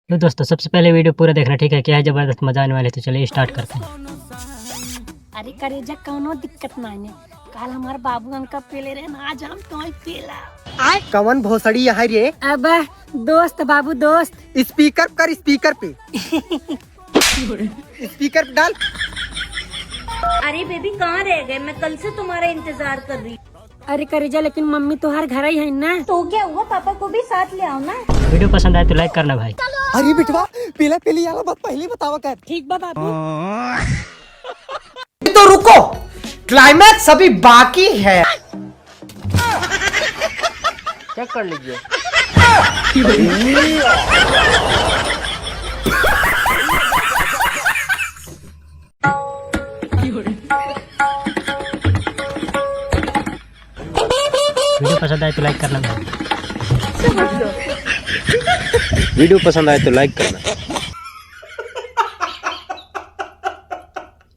तो दोस्तों सबसे पहले वीडियो पूरा देखना, ठीक है? क्या है जबरदस्त मजा आने वाले, तो चलिए स्टार्ट करते हैं। अरे करेजा कौनो दिक्कत नहीं है, कल हमारे बाबू अंका पेले रहे ना, आज हम तो पेला। कवन भोसड़ी यहाँ रे? अब दोस्त बाबू दोस्त। स्पीकर कर, स्पीकर पे स्पीकर पे डाल। अरे बेबी कहाँ रह गए? मैं कल से तुम्हारा इंतजार कर रही हूँ। अरे करेजा लेकिन मम्मी तो हर घर ही है ना। तो क्या हुआ, पापा को भी साथ ले आओ ना। वीडियो पसंद आए तो लाइक करना भाई। अरे बिटवा पीला पीली वाला बात पहले बतावा कर। ठीक बा बाबू। तो रुको, क्लाइमैक्स अभी बाकी है। चेक कर लीजिए। वीडियो पसंद आए तो लाइक करना भाई। वीडियो पसंद आए तो लाइक करना।